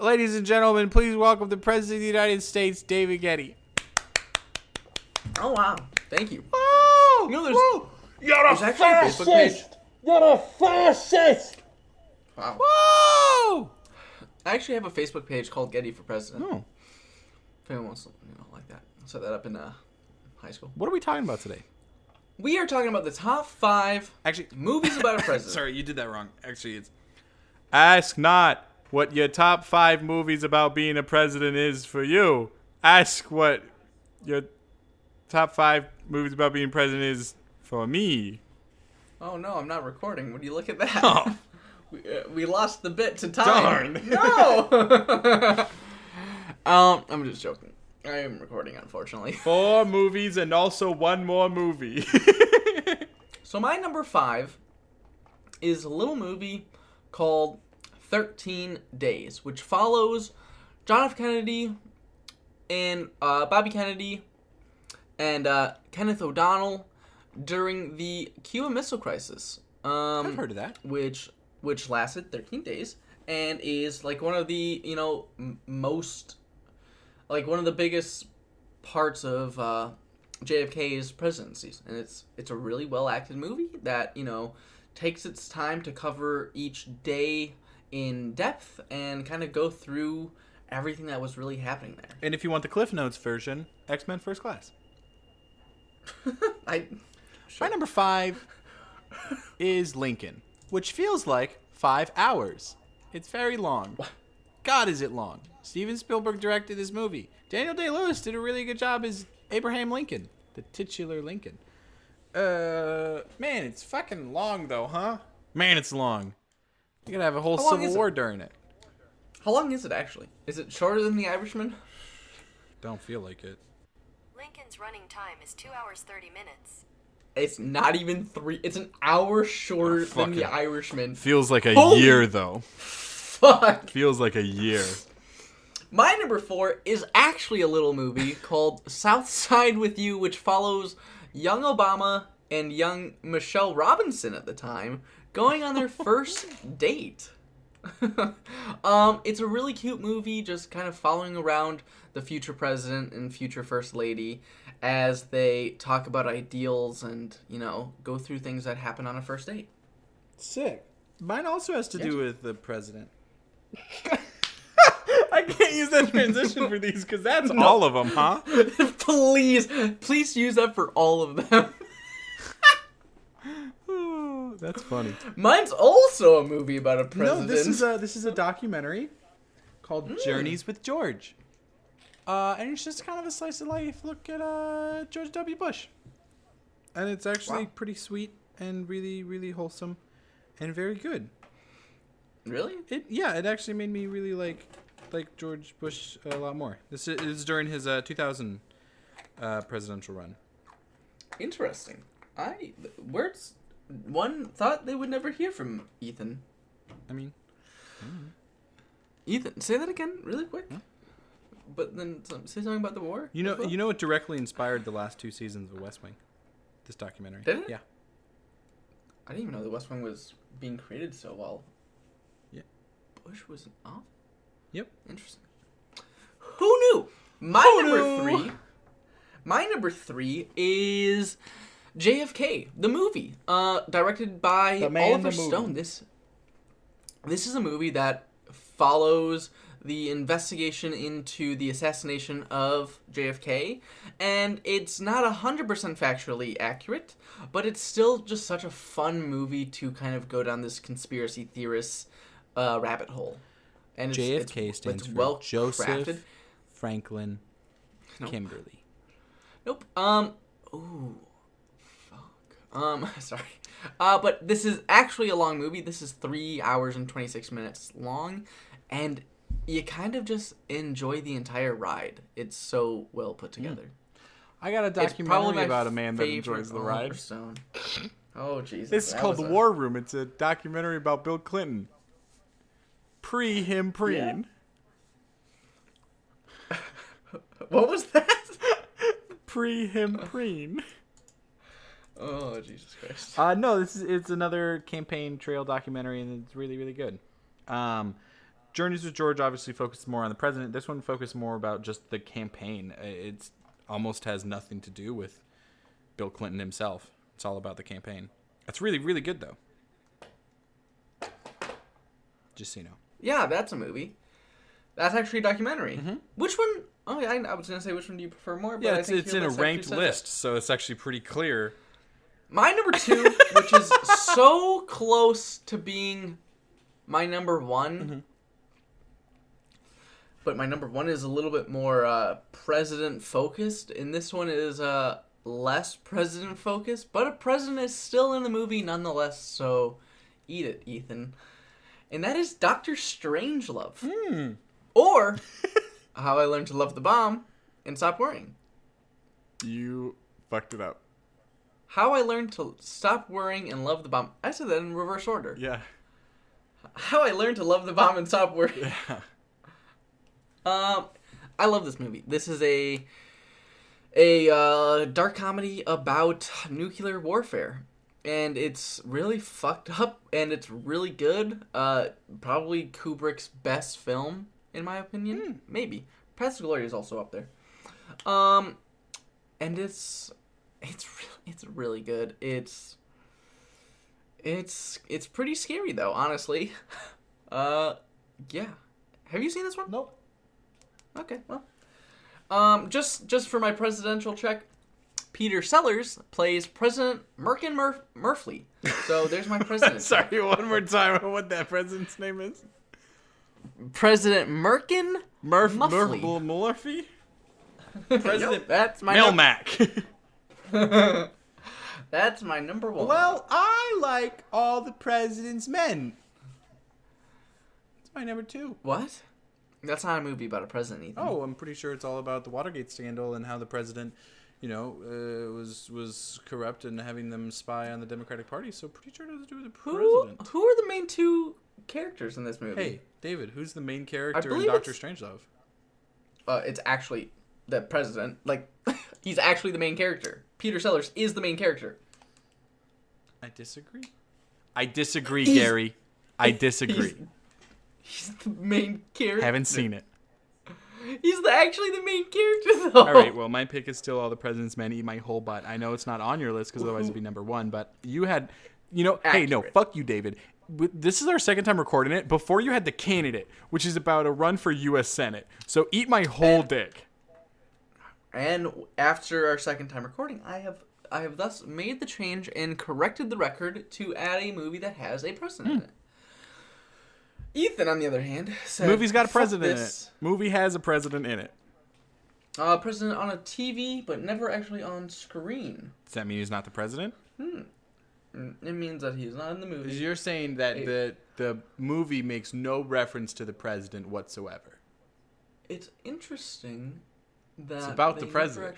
Ladies and gentlemen, please welcome the President of the United States, David Getty. Oh, wow. Thank you. Woo! You know, You're a fascist! You're a fascist! Wow. Woo! I actually have a Facebook page called Getty for President. Oh. If anyone wants to, like that. I set that up in high school. What are we talking about today? We are talking about the top 5 movies about a president. Sorry, you did that wrong. Actually, it's ask not what your top 5 movies about being a president is for you. Ask what your top 5 movies about being president is for me. Oh, no, I'm not recording. Would you look at that? Oh. We lost the bit to time. Darn. No! I'm just joking. I am recording, unfortunately. 4 movies and also 1 more movie. So my number 5 is a little movie called 13 Days, which follows John F. Kennedy and Bobby Kennedy and Kenneth O'Donnell during the Cuban Missile Crisis. I've heard of that. Which lasted 13 days and is like one of the, most, like one of the biggest parts of JFK's presidencies. And it's a really well acted movie that, takes its time to cover each day in depth and kind of go through everything that was really happening there. And if you want the Cliff Notes version, X-Men First Class. My number 5 is Lincoln, which feels like 5 hours. It's very long. God, is it long. Steven Spielberg directed this movie. Daniel Day-Lewis did a really good job as Abraham Lincoln, the titular Lincoln. Man, it's fucking long though, huh? Man, it's long. You gotta have a whole Civil War during it. How long is it actually? Is it shorter than The Irishman? Don't feel like it. Lincoln's running time is 2 hours 30 minutes. It's not even 3. It's an hour shorter than The Irishman. Feels like a year though. Fuck. Feels like a year. My number 4 is actually a little movie called South Side with You, which follows young Obama and young Michelle Robinson at the time going on their first date. It's a really cute movie, just kind of following around the future president and future first lady as they talk about ideals and, go through things that happen on a first date. Sick. Mine also has to do with the president. I can't use that transition for these because that's all of them, huh? Please use that for all of them. That's funny. Mine's also a movie about a president. No, this is a documentary called Journeys with George. And it's just kind of a slice of life look at George W. Bush. And it's actually pretty sweet and really, really wholesome and very good. Really? It actually made me really like George Bush a lot more. This is during his 2000 presidential run. Interesting. One thought they would never hear from Ethan. Ethan, say that again really quick. Huh? But then say something about the war. You know it directly inspired the last 2 seasons of West Wing. This documentary. Did it? Yeah. I didn't even know the West Wing was being created so well. Yeah. Bush was off. Yep. Interesting. Who knew? My number 3 is JFK, the movie, directed by Oliver Stone. This is a movie that follows the investigation into the assassination of JFK, and it's not 100% factually accurate, but it's still just such a fun movie to kind of go down this conspiracy theorist rabbit hole. And JFK stands for Joseph crafted. Franklin Kimberly. Nope. Ooh. Fuck. Sorry. But this is actually a long movie. This is 3 hours and 26 minutes long, and you kind of just enjoy the entire ride. It's so well put together. I got a documentary about a man that enjoys the ride. Stone. Oh, Jesus. This is called The War Room. It's a documentary about Bill Clinton. Pre-him preen. Yeah. What was that? Pre-him preen. Oh, Jesus Christ. No, it's another campaign trail documentary, and it's really, really good. Journeys with George obviously focused more on the president. This one focused more about just the campaign. It's almost has nothing to do with Bill Clinton himself. It's all about the campaign. It's really, really good, though. Just so you know. Yeah, that's a movie. That's actually a documentary. Mm-hmm. Which one? Oh, yeah, I was going to say which one do you prefer more? But Yeah, I think it's your in a list actually ranked said list, that. so it's actually pretty clear. My number 2, which is so close to being my number 1, Mm-hmm. but my number 1 is a little bit more president-focused, and this one is less president-focused, but a president is still in the movie nonetheless, so eat it, Ethan. And that is Dr. Strangelove. Or How I Learned to Love the Bomb and Stop Worrying. You fucked it up. How I Learned to Stop Worrying and Love the Bomb. I said that in reverse order. Yeah. How I Learned to Love the Bomb and Stop Worrying. Yeah. I love this movie. This is a dark comedy about nuclear warfare. And it's really fucked up, and it's really good. Probably Kubrick's best film, in my opinion. Maybe. Paths to Glory is also up there. And it's really good. It's pretty scary though, honestly. Yeah. Have you seen this one? Nope. Okay, well. Just for my presidential check, Peter Sellers plays President Merkin Murphy. So there's my president. Sorry, one more time on what that president's name is. President Merkin Muffley. Murphy? President That's my Melmac. That's my number 1. Well, I like All the President's Men. It's my number 2. What? That's not a movie about a president, Ethan. Oh, I'm pretty sure it's all about the Watergate scandal and how the president, was corrupt and having them spy on the Democratic Party. So pretty sure it has to do with the president. Who are the main 2 characters in this movie? Hey, David, who's the main character in believe Doctor it's- Strangelove? It's actually the president. Like, he's actually the main character. Peter Sellers is the main character. I disagree, Gary. I disagree. He's the main character. Haven't seen it. He's actually the main character, though. All right, well, my pick is still All the President's Men, Eat My Whole Butt. I know it's not on your list because otherwise it'd be number 1, but you had, hey, no, Accurate. fuck you, David. This is our second time recording it. Before you had The Candidate, which is about a run for U.S. Senate. So eat my whole dick. And after our second time recording, I have thus made the change and corrected the record to add a movie that has a president in it. Ethan, on the other hand, said, Movie's got a "Fuck president in this. it. Movie has a president in it. President on a TV, but never actually on screen. Does that mean he's not the president? It means that he's not in the movie. You're saying that the movie makes no reference to the president whatsoever. It's interesting that It's about the they president.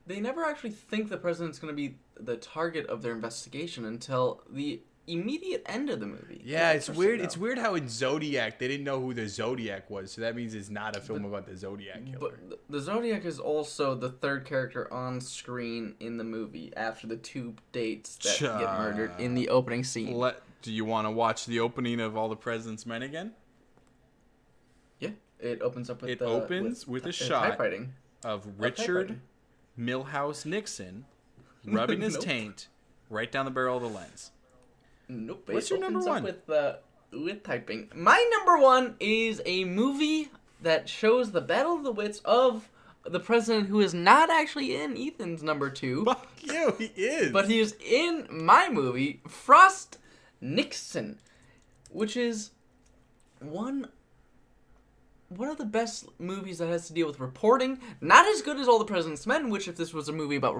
They never actually think the president's going to be the target of their investigation until the immediate end of the movie. Yeah, it's weird. Though. It's weird how in Zodiac they didn't know who the Zodiac was, so that means it's not a film about the Zodiac killer. But the Zodiac is also the third character on screen in the movie after the 2 dates that get murdered in the opening scene. Do you want to watch the opening of All the President's Men again? Yeah, it opens up with It opens with a shot typewriting. of Richard typewriting. Milhouse Nixon rubbing his Nope. taint right down the barrel of the lens. Nope. What's it your number opens up one? with typing. My number 1 is a movie that shows the battle of the wits of the president who is not actually in Ethan's number 2. Fuck you, he is. But he is in my movie, Frost Nixon, which is one of the best movies that has to deal with reporting. Not as good as All the President's Men, which if this was a movie about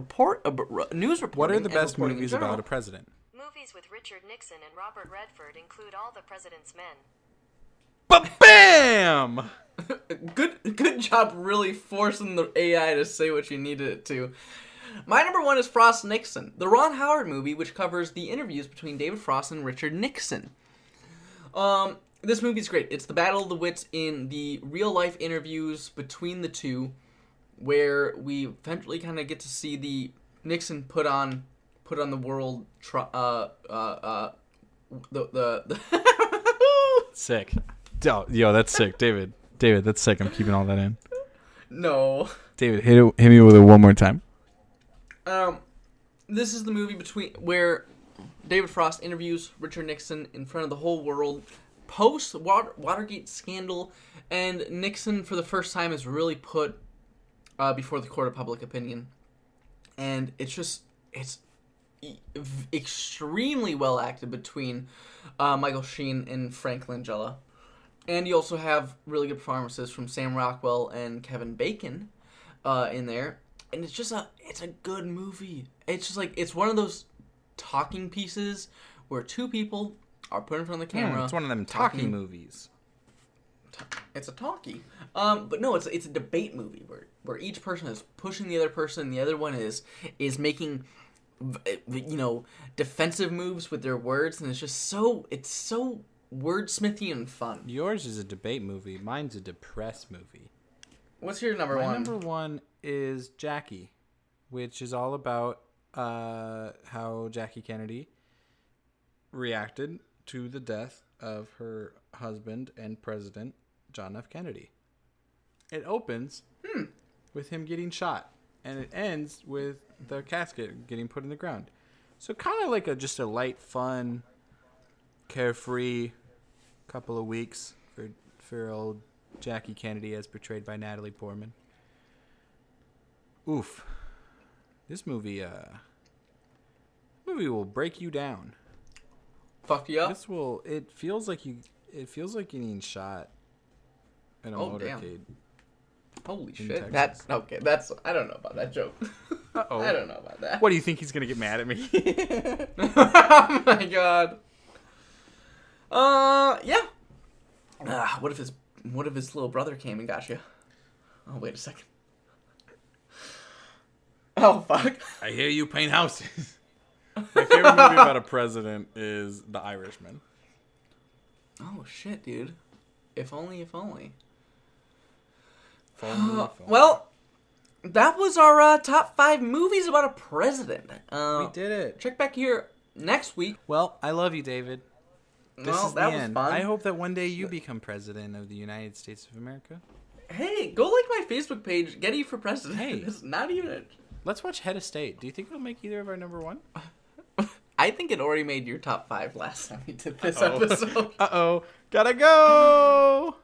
news reporting. What are the and best reporting in movies general, about a president? Movies with Richard Nixon and Robert Redford include All the President's Men. Ba-bam! Good job really forcing the AI to say what you needed it to. My number 1 is Frost Nixon, the Ron Howard movie, which covers the interviews between David Frost and Richard Nixon. This movie's great. It's the battle of the wits in the real-life interviews between the two, where we eventually kind of get to see the Nixon put on put on the world. The Sick. Yo, that's sick, David. David, that's sick. I'm keeping all that in. No. David, hit me with it one more time. This is the movie where David Frost interviews Richard Nixon in front of the whole world post Watergate scandal, and Nixon for the first time is really put before the court of public opinion, and it's extremely well acted between Michael Sheen and Frank Langella. And you also have really good performances from Sam Rockwell and Kevin Bacon in there. And it's a good movie. It's just like, it's one of those talking pieces where two people are put in front of the camera. It's one of them talking movies. It's a talkie. But no, it's a debate movie where each person is pushing the other person, and the other one is making, defensive moves with their words, and it's so wordsmithy and fun. Yours is a debate movie. Mine's a depressed movie. What's your number one? My number one is Jackie, which is all about how Jackie Kennedy reacted to the death of her husband and president, John F. Kennedy. It opens with him getting shot, and it ends with the casket getting put in the ground. So kind of like just a light, fun, carefree couple of weeks for old Jackie Kennedy as portrayed by Natalie Portman. Oof. This movie will break you down. Fuck you up? It feels like you're getting shot in a motorcade. Damn. Holy shit. Texas. I don't know about that joke. Uh-oh. I don't know about that. What do you think he's gonna get mad at me? Oh my god. Yeah. What if his little brother came and got you? Oh, wait a second. Oh, fuck. I hear you paint houses. My favorite movie about a president is The Irishman. Oh, shit, dude. If only. If only. Well, that was our top 5 movies about a president. We did it. Check back here next week. Well, I love you, David. This is the that end. was fun. I hope that one day you become president of the United States of America. Hey, go like my Facebook page, Getty for President. Hey. It's not even... Let's watch Head of State. Do you think it'll make either of our number one? I think it already made your top 5 last time we did this episode. Uh-oh. Gotta go!